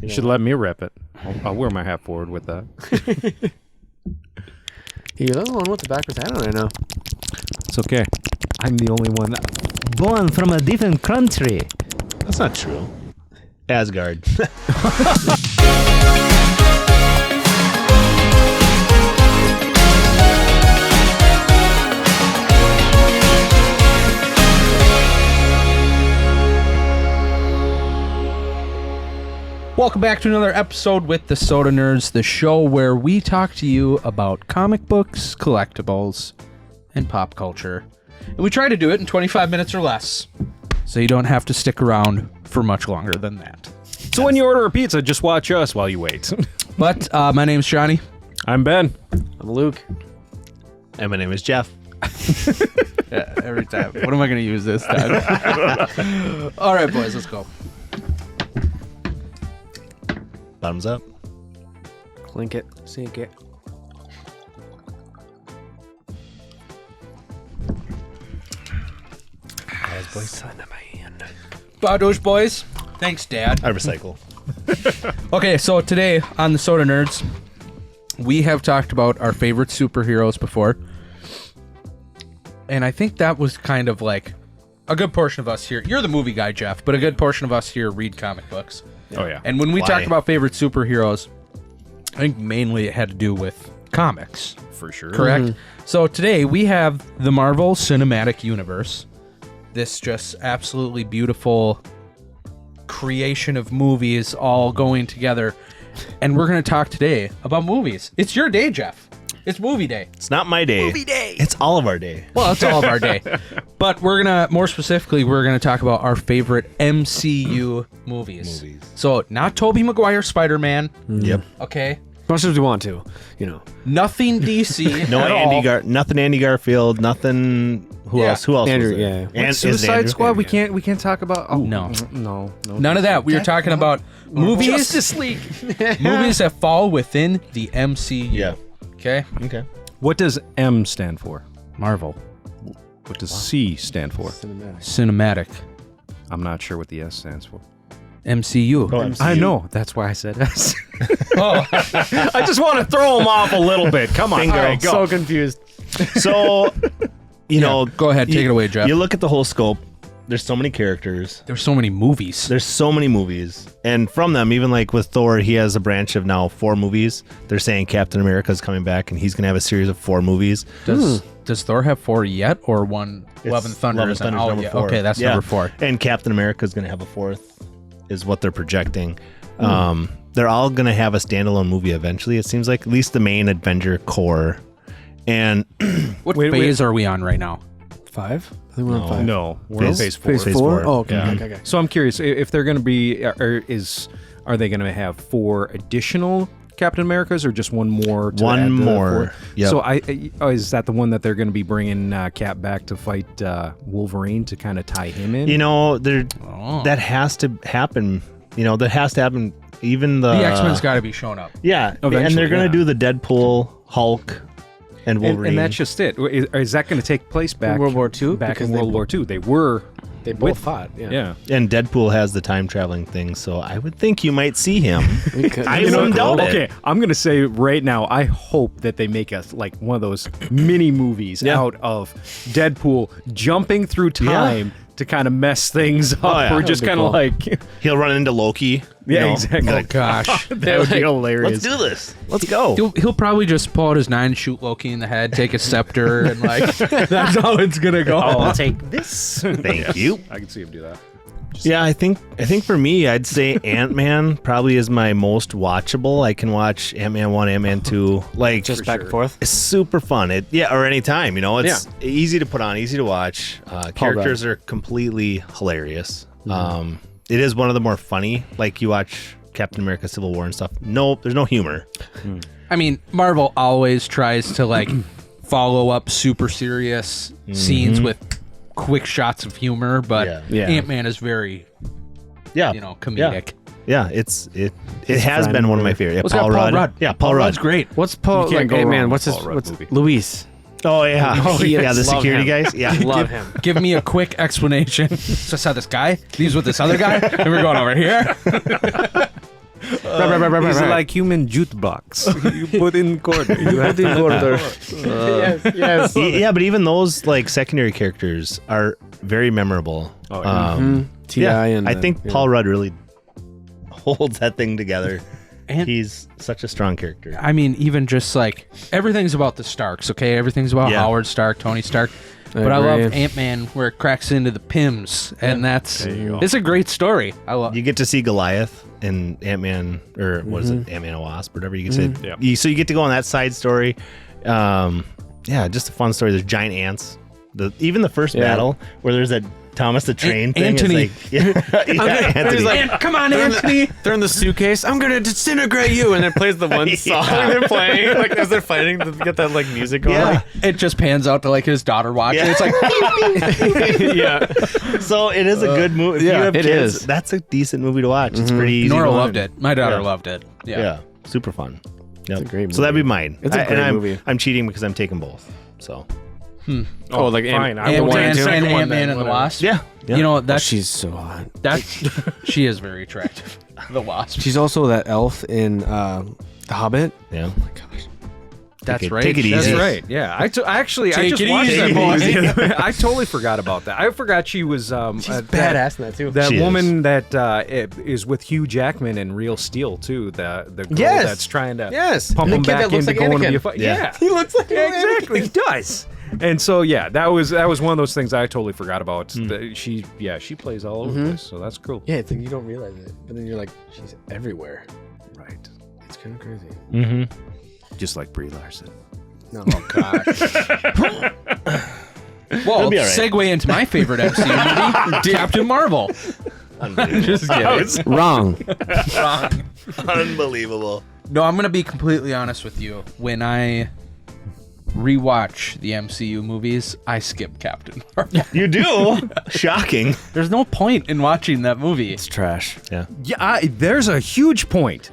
You should let me rep it. I'll wear my hat forward with that. You're the one with the backwards hat on right now. It's okay. I'm the only one Born from a different country. That's not true. Asgard. Welcome back to another episode with the Soda Nerds, the show where we talk to you about comic books, collectibles, and pop culture. And we try to do it in 25 minutes or less, so you don't have to stick around for much longer than that. So when you order a pizza, just watch us while you wait. But my name's Johnny. I'm Ben. I'm Luke. And my name is Jeff. Yeah, every time. What am I going to use this time? All right, boys, let's go. Bottoms up. Clink it. Sink it. Son of my hand. Badosh, boys. Thanks, Dad. I recycle. Okay, so today on the Soda Nerds, we have talked about our favorite superheroes before. And I think that was kind of like a good portion of us here. You're the movie guy, Jeff, but a good portion of us here read comic books. Oh, yeah. And when we Why? talked about favorite superheroes, I think mainly it had to do with comics, For sure. correct? So today we have the Marvel Cinematic Universe. This just absolutely beautiful creation of movies all going together. And we're going to talk today about movies. It's your day, Jeff. It's movie day. It's not my day. Movie day. It's all of our day. Well, it's all of our day. But we're going to, more specifically, we're going to talk about our favorite MCU movies. So, not Tobey Maguire Spider-Man. Yep. Okay. As much as we want to, you know. Nothing DC. No at all. nothing Andy Garfield, nothing who Yeah. else? Who else? Andrew, was there? yeah. And is Suicide Andrew? Squad. We can't talk about. Oh No. no. None of that. We are talking about movies. Justice League. Movies that fall within the MCU. Yeah. Okay. Okay. What does M stand for? Marvel. What does C stand for? Cinematic. I'm not sure what the S stands for. MCU. Oh, MCU. I know. That's why I said S. Oh. I just want to throw him off a little bit. Come on. Bingo. All right, go. So confused. So, you know, Go ahead. Take it away, Jeff. You look at the whole scope. There's so many characters. There's so many movies. There's so many movies, and from them, even like with Thor, he has a branch of now 4 movies. They're saying Captain America is coming back, and he's gonna have a series of 4 movies. Does Thor have 4 yet, or one? Love and Thunder is Thunder's number 4. Okay, that's Yeah. number 4. And Captain America is gonna have a 4th, is what they're projecting. They're all gonna have a standalone movie eventually. It seems like at least the main Avenger core. And What phase are we on right now? 5? I think we're on 5. No, we're on phase 4. Phase Phase 4? four. Oh, okay, Yeah. okay. So I'm curious if they're going to be, are they going to have 4 additional Captain Americas or just one more? To One add to the more. 4? Yep. So is that the one that they're going to be bringing Cap back to fight Wolverine to kind of tie him in? you know, Oh. that has to happen. You know, that has to happen. Even the X-Men's got to be showing up. Yeah, and Eventually, they're gonna yeah. do the Deadpool, Hulk, and Wolverine. and that's just it. Is that going to take place back World War II? Back Because in they World War II, they were. They both with- fought. Yeah. And Deadpool has the time traveling thing, so I would think you might see him. We could- I you know, wouldn't doubt it. Okay, I'm gonna say right now, I hope that they make us like one of those mini movies Yeah. out of Deadpool jumping through time to kind of mess things up. yeah. We're That just would be kind of cool. like, He'll run into Loki. you know, exactly. Oh gosh. That would be hilarious. Let's do this. Let's go. He'll probably just pull out his 9, shoot Loki in the head, take a scepter, and like that's how it's gonna go. I'll take this. Thank you. I can see him do that. Yeah, I think for me, I'd say Ant-Man probably is my most watchable. I can watch Ant-Man 1, Ant-Man 2, like just back and forth. It's super fun. Or anytime, you know, it's easy to put on, easy to watch. Characters are completely hilarious. It is one of the more funny. Like you watch Captain America: Civil War and stuff. No, there's no humor. I mean, Marvel always tries to like follow up super serious scenes with quick shots of humor, but Yeah. Ant-Man is very, comedic. Yeah, it has been one of my favorite. Yeah, What's got Paul Rudd? Yeah, Paul Rudd. Rudd's great. What's Paul? You can't go Hey, wrong man, with what's his? Paul Rudd What's movie. Luis? Oh yeah, yeah, the Love security him. guys. Yeah, Love him. Give me a quick explanation. So I saw this guy. He's with this other guy, and we're going over here. It's like human jukebox. You put in quarter. You have to quarter. yes. Yeah, but even those like secondary characters are very memorable. T.I. and I think Paul Rudd really holds that thing together. And He's such a strong character. I mean, even just like everything's about the Starks, okay? Everything's about Howard Stark, Tony Stark. But I love Ant-Man where it cracks into the Pims, and it's a great story. I love. You get to see Goliath in Ant-Man, or what is it, Ant-Man and Wasp, whatever you can say. So you get to go on that side story. Just a fun story. There's giant ants. Even the first battle where there's that Thomas the Train thing. Anthony. Anthony. Come on, Anthony. They're in the suitcase. I'm gonna disintegrate you, and then plays the one song they're playing, like as they're fighting to get that like music going. Yeah. It just pans out to like his daughter watching. Yeah. It's like, yeah. So it is a good movie. If you have it kids, is. That's a decent movie to watch. It's pretty easy. Nora going. loved it. My daughter Yeah. loved it. Yeah. Super fun. Yep. a great So that'd be movie. mine. It's a great movie. I'm cheating because I'm taking both. So Oh, like fine. I Ant-Man will take the second and one Ant-Man then, and the whatever. Wasp. yeah. You know, that's she's so hot. she is very attractive. The Wasp. She's also that elf in The Hobbit. Yeah. Oh my gosh. That's right. Take it That's easy. right. Yeah. I just it watched easy, that boy. movie. I totally forgot about that. I forgot she was She's that- badass in that too. That She woman that is with Hugh Jackman in Real Steel too. The girl Yes. that's trying to Yes. pump The him kid that back looks into like going to be Anakin. a fight. Yeah. Yeah. He looks like Yeah, exactly. He does. And so that was one of those things I totally forgot about. She plays all over the place, so that's cool. Yeah, it's like you don't realize it, but then you're like, she's everywhere. Right. It's kind of crazy. Mm-hmm. Just like Brie Larson. No, oh gosh. Well, be all right. segue into my favorite MCU movie, Captain Marvel. Just kidding. Wrong. Unbelievable. No, I'm gonna be completely honest with you. When I rewatch the MCU movies, I skip Captain Marvel. You do? Shocking. There's no point in watching that movie. It's trash. Yeah. Yeah, there's a huge point.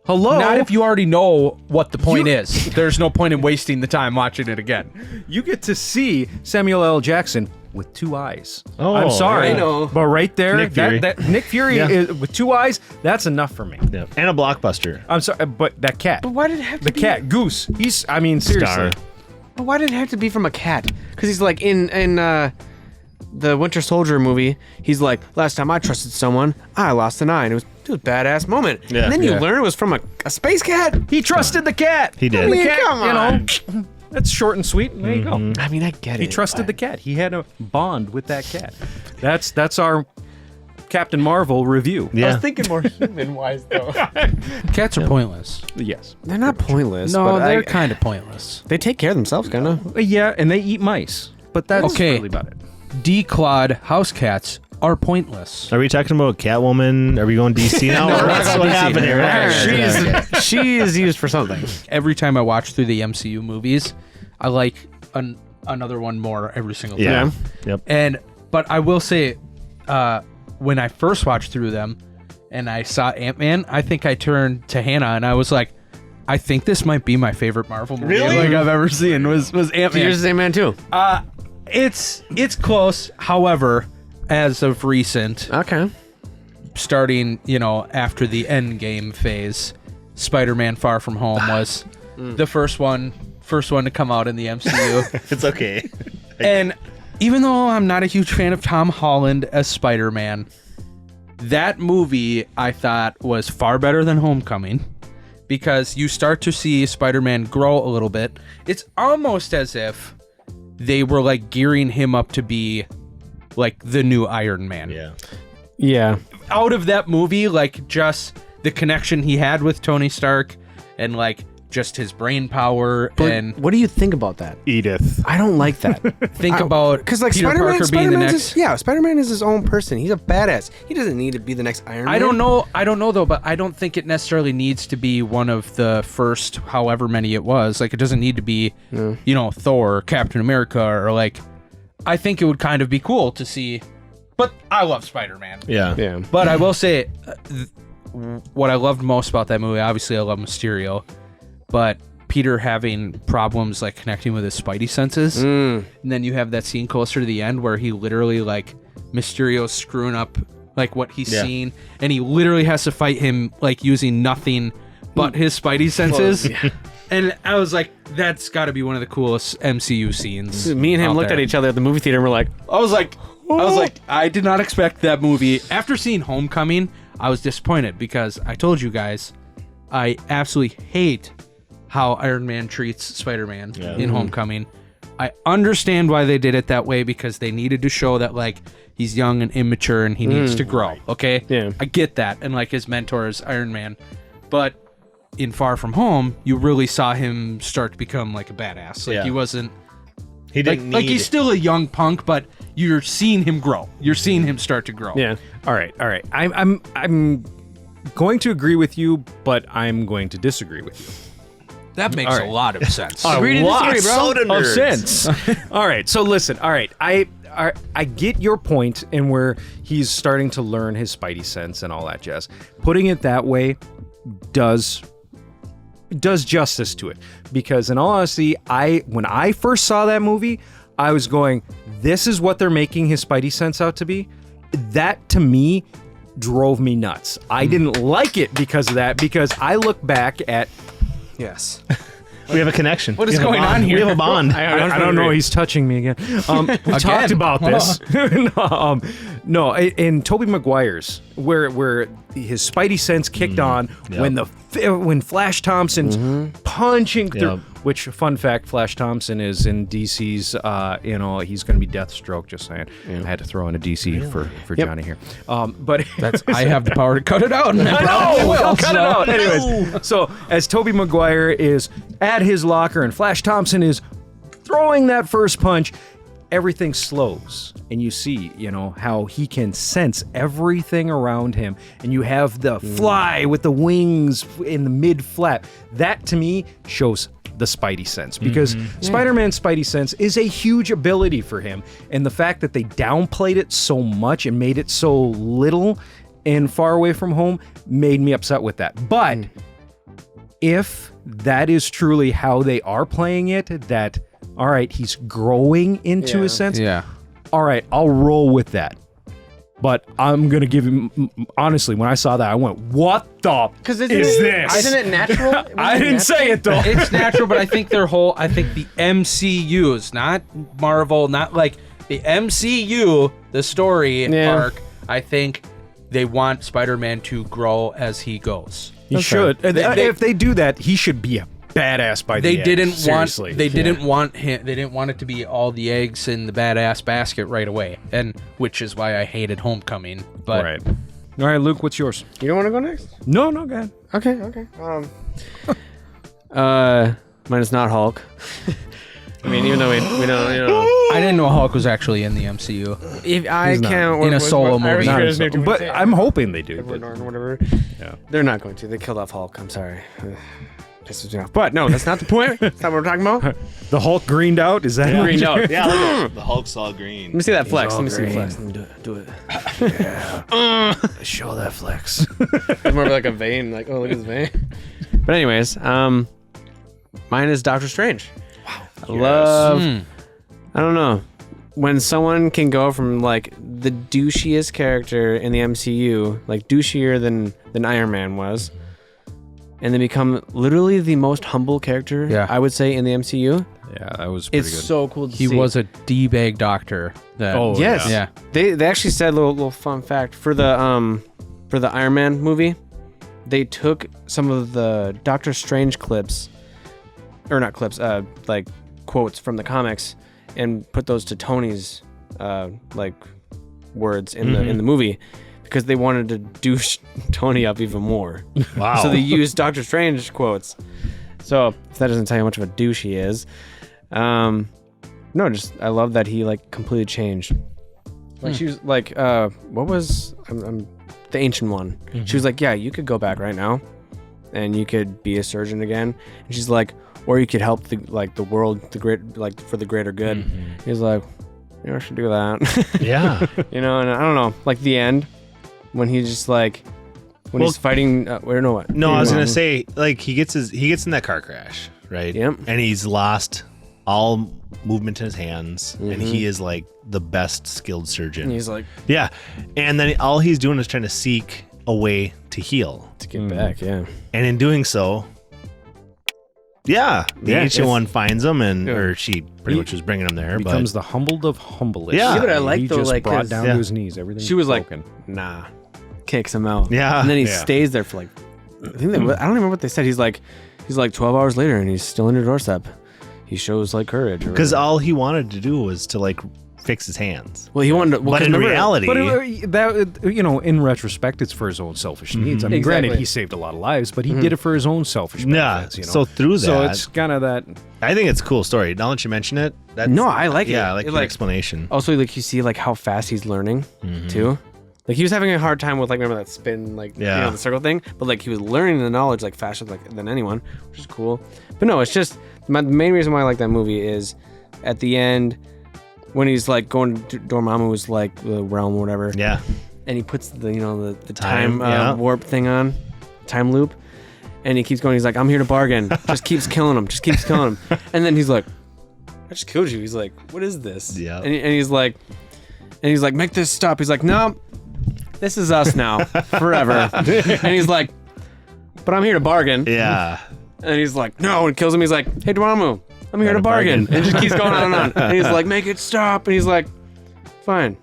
Hello. Not if you already know what the point is. There's no point in wasting the time watching it again. You get to see Samuel L. Jackson with two eyes. Oh, I'm sorry, I know. but right there, Nick Fury. that Nick Fury Yeah. is, with two eyes, that's enough for me. Yeah. And a blockbuster. I'm sorry, but that cat, Why did it have to the cat, Goose. Seriously. Star. Why did it have to be from a cat? Because he's like in the Winter Soldier movie. He's like, last time I trusted someone, I lost an eye, and it was a badass moment. Yeah. And then you Yeah. learn it was from a space cat. He trusted the cat. He did. The mean, cat, come on. that's short and sweet. There you go. I mean, I get it. He trusted the cat. He had a bond with that cat. That's our Captain Marvel review. I Yeah. was thinking more human-wise, though. Cats are pointless. Yes. They're not pointless. No, but they're kind of pointless. they take care of themselves, kind of. Yeah, and they eat mice, but that's Okay. really about it. Declawed house cats are pointless. Are we talking about Catwoman? Are we going DC now? No, Or we're not what's going what DC happened now. here? She is used for something. Every time I watch through the MCU movies, I like another one more every single time. Yeah. Yep. But I will say, when I first watched through them and I saw Ant-Man, I think I turned to Hannah and I was like, I think this might be my favorite Marvel movie Really? like I've ever seen was Yours Ant-Man. is the same man, too. It's close. However, as of recent, Okay. starting, after the Endgame phase, Spider-Man Far From Home was the first one to come out in the MCU. It's okay. And even though I'm not a huge fan of Tom Holland as Spider-Man, that movie I thought was far better than Homecoming because you start to see Spider-Man grow a little bit. It's almost as if they were like gearing him up to be like the new Iron Man. Yeah. Yeah. Out of that movie, like just the connection he had with Tony Stark and like just his brain power But and what do you think about that? Edith. I don't like that. think about Because like Peter Spider-Man, Parker being the next. Spider-Man is his own person. He's a badass. He doesn't need to be the next Iron Man. I don't know though, but I don't think it necessarily needs to be one of the first however many it was. Like it doesn't need to be, Thor, or Captain America, or like. I think it would kind of be cool to see, but I love Spider-Man. Yeah. Yeah. But I will say, what I loved most about that movie, obviously I love Mysterio, but Peter having problems like connecting with his Spidey senses, and then you have that scene closer to the end where he literally like Mysterio's screwing up like what he's seen, and he literally has to fight him like using nothing but his Spidey senses. And I was like, that's got to be one of the coolest MCU scenes. Me and him looked at each other at the movie theater and we're like, I did not expect that movie. After seeing Homecoming, I was disappointed because I told you guys, I absolutely hate how Iron Man treats Spider-Man in Homecoming. I understand why they did it that way because they needed to show that like he's young and immature and he needs to grow. Okay, I get that, and like his mentor is Iron Man, but in Far From Home, you really saw him start to become like a badass. Like he wasn't. He didn't like he's still a young punk, but you're seeing him grow. You're seeing him start to grow. yeah. All right. I'm going to agree with you, but I'm going to disagree with you. That makes a lot of sense. Agree to disagree, bro. Soda Of nerds. sense. All right. So listen. All right. I get your point in where he's starting to learn his Spidey sense and all that jazz. Putting it that way does justice to it, because in all honesty, when I first saw that movie, I was going, this is what they're making his Spidey sense out to be. That to me drove me nuts. I didn't like it because of that, because I look back at Yes. We have a connection. What is We have a going bond. on here? We have a bond. I don't know. He's touching me again. We talked about this. No, in Tobey Maguire's, where his Spidey sense kicked on when Flash Thompson's punching through. Which, fun fact, Flash Thompson is in DC's. He's going to be Deathstroke. Just saying. I had to throw in a DC for Johnny here. But I have the power to cut it out. And I know. will, Cut it out. Anyways, so as Tobey Maguire is at his locker and Flash Thompson is throwing that first punch, everything slows, and you see, how he can sense everything around him, and you have the fly with the wings in the mid flap. That to me shows the Spidey sense, because Spider-Man's Spidey sense is a huge ability for him, and the fact that they downplayed it so much and made it so little in Far Away From Home made me upset with that. But if that is truly how they are playing it, that all right, he's growing into his sense. Yeah. All right, I'll roll with that. But I'm going to give him, honestly, when I saw that, I went, what the is this? Isn't it natural? I didn't say it, though. It's natural, but I think the MCUs, not Marvel, not like the MCU, the story arc, I think they want Spider-Man to grow as he goes. He should. If they do that, he should be a badass by the end. They didn't want it to be all the eggs in the badass basket right away, and which is why I hated Homecoming. But Right. All right, Luke, what's yours? You don't want to go next? No, go ahead. Okay. Mine is not Hulk. I mean, even though we don't, I didn't know Hulk was actually in the MCU. If I can't in a solo movie. Not as- but I'm hoping they do. Edward but- Norton, whatever. Yeah. They're not going to. They killed off Hulk. I'm sorry. Pisses me off. But no, that's not the point. That's not what we're talking about. The Hulk greened out? Is that Greened out. Yeah, look at the Hulk's all green. Let me see that flex. all Let me see the green. flex. Let me do it. Show that flex. It's more of like a vein. Like, oh, look at this vein. But anyways, mine is Doctor Strange. Wow. I love. I don't know. When someone can go from like the douchiest character in the MCU, like douchier than Iron Man was, and then become literally the most humble character, I would say, in the MCU. Yeah, that was pretty It's good. so cool to see. He was a D-bag doctor. Yes. Yeah. They actually said a little fun fact for the Iron Man movie. They took some of the Doctor Strange clips, or not clips, like quotes from the comics, and put those to Tony's like words in the movie, because they wanted to douche Tony up even more. Wow. So they used Doctor Strange quotes. So if that doesn't tell you how much of a douche he is, no, just I love that he like completely changed. Like she was like, what was I'm the Ancient One? She was like, yeah, you could go back right now, and you could be a surgeon again. And she's like, or you could help the world, for the greater good. He's like, I should do that. Yeah. And I don't know, like the end when he's just like when he's fighting. What? No, I was gonna say, like he gets in that car crash, right? Yep. And he's lost all movement in his hands, and he is like the best skilled surgeon. And he's like, Yeah, and then all he's doing is trying to seek a way to heal, to get back, yeah. and in doing so, the ancient it's- one finds him, and Yeah. or she pretty much was bringing him there, becomes but the humbled of humblest. Yeah. Yeah, but I like he though, just like, brought 'cause- down Yeah. to his knees. Everything. She was broken. like, nah, kicks him out. Yeah, and then he yeah. stays there for like, I don't remember what they said. He's like 12 hours later, and he's still on your doorstep. He shows like courage, because all he wanted to do was to like fix his hands. well, he wanted to, well, But 'cause in remember- reality, But in retrospect, it's for his own selfish needs. I mean, granted, Exactly. he saved a lot of lives, but he did it for his own selfish yeah. benefits. So through that, so it's kind of that. I think it's a cool story. Now that you mention it, that's, No, I like it. Yeah, I like It, the explanation. also, like you see like how fast he's learning too. Like he was having a hard time with like remember that spin like Yeah. the circle thing, but like he was learning the knowledge like faster than anyone, which is cool. But no, it's just the main reason why I like that movie is at the end when he's like going to Dormammu's like the realm or whatever, Yeah, and he puts the the time, Time, yeah. warp thing on, time loop, and he keeps going. He's like, I'm here to bargain. Just keeps killing him. Just keeps killing him. And then he's like, I just killed you. He's like, what is this? Yeah. And he's like, make this stop. He's like, no, this is us now forever. And he's like, but I'm here to bargain. yeah. And he's like, no, and kills him. He's like, hey, Dormammu, I'm here to bargain. And just keeps going on and on. And he's like, make it stop. And he's like, fine.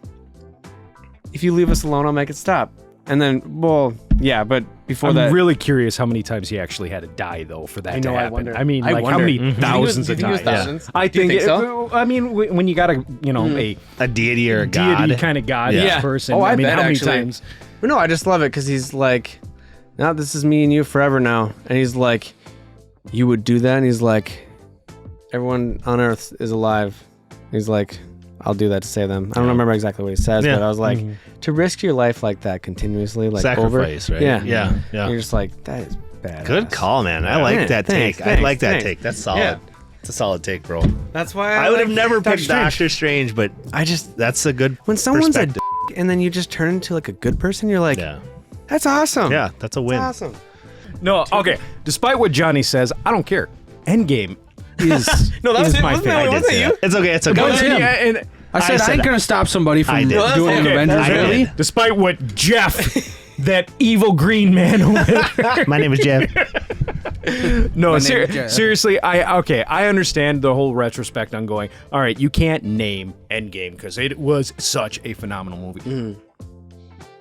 If you leave us alone, I'll make it stop. And then, well, yeah, but before I'm that, really curious how many times he actually had to die though for that I to know, I happen. wonder. I mean, I like how wonder. many Do you think it was- thousands do you of think it was times? thousands? I Do you think. think so? I mean, when you got a A deity or a god. deity kind of god Yeah. person. Oh, I mean, bet, how many actually. times? but no, I just love it because he's like, now this is me and you forever now. And he's like, you would do that? And he's like, everyone on Earth is alive. He's like, I'll do that to save them. I don't remember exactly what he says, Yeah. but I was like, to risk your life like that continuously, like Sacrifice, over, right? Yeah, Yeah, yeah. You're just like, that is bad. Good call, man. I like Yeah, that thanks, take. I like that thanks. take. That's solid. Yeah. It's a solid take, bro. That's why I would have like never Doctor picked Strange. Doctor Strange, but I just that's a good when someone's a perspective. and then you just turn into like a good person, you're like, Yeah. that's awesome. Yeah, that's a win. That's awesome. No, okay. Despite what Johnny says, I don't care. Endgame is No, that was is it. my Wasn't that- favorite. wasn't it you? It's okay. It's okay. That was him. and I said I ain't gonna stop somebody I from did. doing an Okay, Avengers I movie. did. despite what Jeff, that evil green man over there. My name is Jeff. No, My name is Jeff. seriously, I understand the whole retrospect on going, all right, you can't name Endgame because it was such a phenomenal movie.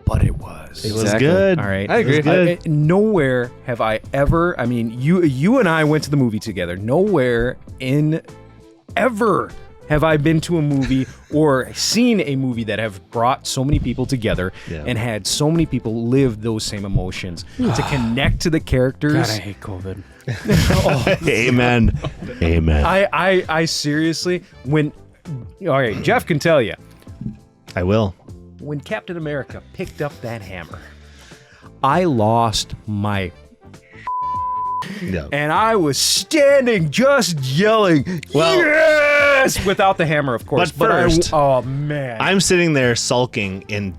But it was. It was Exactly. good. All right. I agree. It was good. Nowhere have I ever, I mean, you and I went to the movie together. Nowhere in ever have I been to a movie or seen a movie that have brought so many people together Yeah. and had so many people live those same emotions to connect to the characters. God, I hate COVID. Amen. Amen. I seriously, when, all right, Jeff can tell you, I will. when Captain America picked up that hammer, I lost my Yeah. and I was standing just yelling, Well- yes, without the hammer, of course. But first, oh man, I'm sitting there sulking in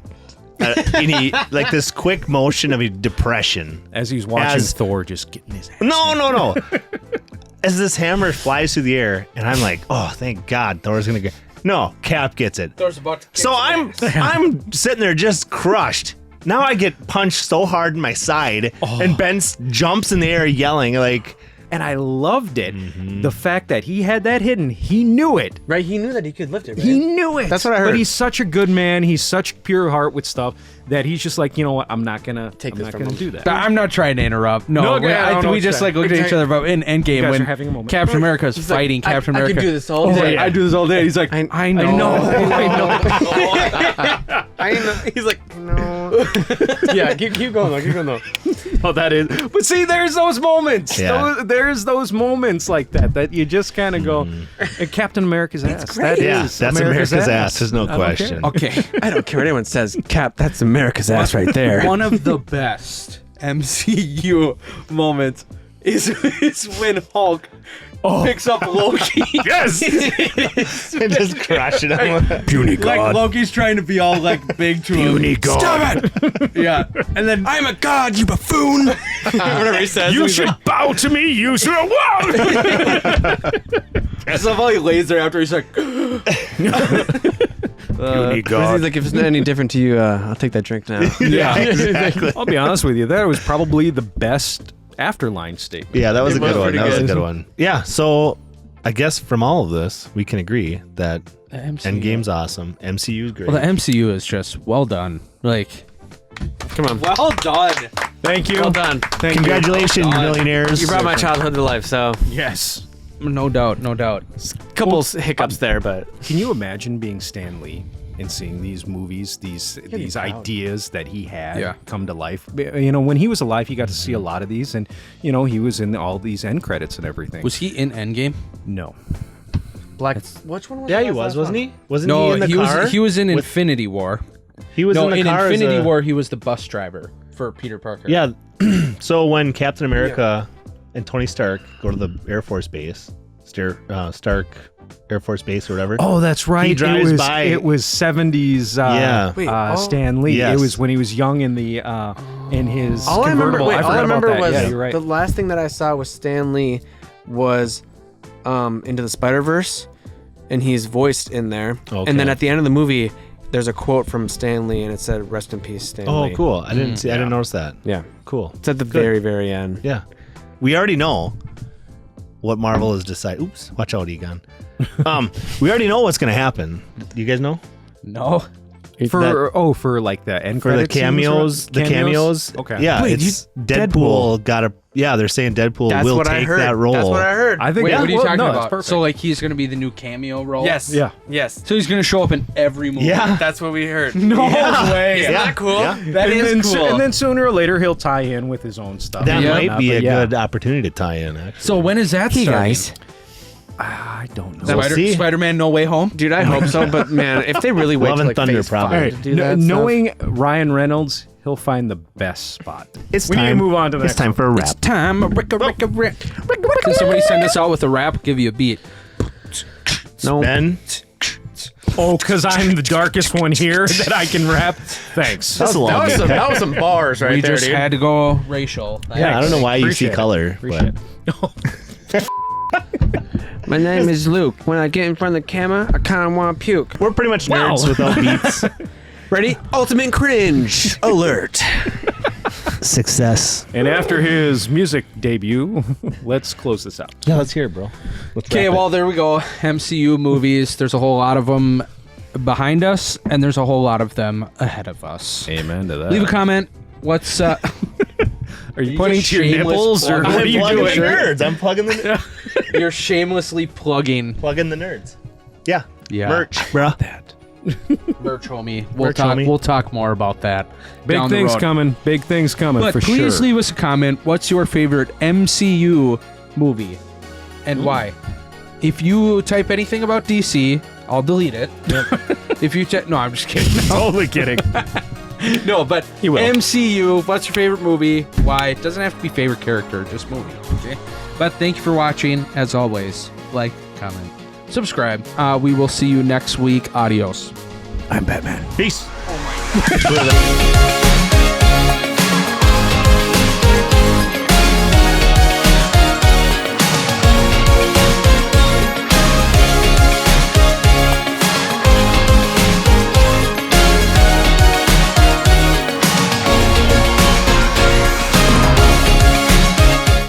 like this quick motion of a depression. as he's watching as- Thor just getting his ass. No. As this hammer flies through the air, and I'm like, oh, thank God, Thor's gonna get. No, Cap gets it. Thor's about to So I'm sitting there just crushed. Now I get punched so hard in my side, and Ben jumps in the air yelling like, And I loved it. The fact that he had that hidden, he knew it. right. He knew that he could lift it. Right? He knew it. That's what I heard. But he's such a good man. He's such pure heart with stuff that he's just like, you know what? I'm not gonna Take I'm this not from gonna him. do that. I'm not trying to interrupt. No, No, we, I don't know we what just you're like looked at each other about in Endgame guys when are having a moment. Captain America is He's like, fighting Captain I America. could do this all He's day. like, I do this all day. He's like, I know. I know. He's like, no. Yeah, keep going though. Keep going though. Oh, that is. But see, there's those moments. Yeah. There's those moments like that you just kind of go, Captain America's ass. That yeah, is that's America's ass. There's no I don't question. Okay. I don't care what anyone says. Cap, that's America's ass right there. One of the best MCU moments is when Hulk picks up Loki. Yes. And just crushing him. Puny Like Loki's trying to be all like big to him. God. Stop it! Yeah, and then I'm a god, you buffoon. Whatever he says. You he's should like, bow to me, you should. Whoa! So while he lays there after, he's like, He's like, if it's not any different to you, I'll take that drink now. Yeah, exactly. I'll be honest with you. That was probably the best afterline statement. Yeah, that was a good one. pretty That was a good. good one. Yeah, so I guess from all of this, we can agree that Endgame's awesome. MCU's great. well, the MCU is just well done. Like, Come on. well done. Thank you. Well done. Thank Congratulations, millionaires. You brought my childhood to life, so you. Yes. No doubt, no doubt. couple hiccups there, but Can you imagine being Stan Lee and seeing these movies, these ideas that he had come to life? You know, when he was alive, he got to see a lot of these, and you know, he was in all these end credits and everything. Was he in Endgame? No. which one was Yeah, he was, wasn't he? Wasn't No, he in the car? he was in with- Infinity War. He was No, in the in car as Infinity a- War, he was the bus driver for Peter Parker. Yeah. So when Captain America and Tony Stark go to the Air Force Base, Stark Air Force Base or whatever. Oh, that's right. He drives it was, by- It was 70s. Yeah. Wait, Stan Lee. Yes. It was when he was young in the in his all I remember, convertible. I forgot about that. was Yeah, you're right. the last thing that I saw was Stan Lee was Into the Spider-Verse, and he's voiced in there. Okay. And then at the end of the movie, there's a quote from Stan Lee, and it said, "Rest in peace, Stan Lee." Oh, cool. I didn't see. I didn't notice that. Yeah, Cool. it's at the very, very end. Yeah. We already know what Marvel has decided. Oops. Watch out, Egon. We already know what's going to happen. You guys know? No. For like the end For the credit scenes, cameos, the cameos. Okay. Yeah, Wait, it's Deadpool got a. Yeah, they're saying Deadpool That's will what I take heard. that role. That's what I heard. I think. Wait, what are you well, talking no, that's about? perfect. So, like, he's going to be the new cameo role? Yes. Yeah. Yes. So he's going to show up in every movie? Yeah. That's what we heard. No Yeah. way. Isn't that cool? Yeah. That and is then, cool. And then sooner or later he'll tie in with his own stuff. That Yeah. might be But a yeah. good opportunity to tie in. Actually. So when is that starting? I don't know. We'll see. Spider-Man No Way Home? Dude, I hope so. But man, if they really wait Love till and like Thunder, phase probably. 5 to do that, knowing Ryan Reynolds, he'll find the best spot. It's we need to time. move on to the It's next time one. for a wrap. Time. Can somebody send us out with a rap? Give you a beat. no. Ben, Oh, because I'm the darkest one here that I can rap. Thanks. that's a long game. that was some bars right We there, just dude. had to go racial. Yeah, I don't know why you see Appreciate it. color, Appreciate but it. My name is Luke. When I get in front of the camera, I kind of want to puke. we're pretty much nerds without beats. Ready? Ultimate cringe alert. Success. And after his music debut, let's close this out. Yeah, let's hear it, bro. Okay, well, there we go. MCU movies. There's a whole lot of them behind us, and there's a whole lot of them ahead of us. Amen to that. Leave a comment. What's Are you pointing just to your shameless nipples, or plug? what are you plugging doing? the nerds. I'm plugging the you're shamelessly plugging plugging the nerds. Yeah. Yeah. Merch, bro. merch, homie? We'll Merch, talk. homie. We'll talk more about that. Big down the things road. coming. Big things coming But for please sure. leave us a comment. What's your favorite MCU movie, and why? If you type anything about DC, I'll delete it. If you no, I'm just kidding. Totally kidding. No, but He will. MCU, what's your favorite movie? Why? It doesn't have to be favorite character, just movie. Okay. But thank you for watching. As always, like, comment, subscribe. We will see you next week. Adios. I'm Batman. Peace. Oh my God.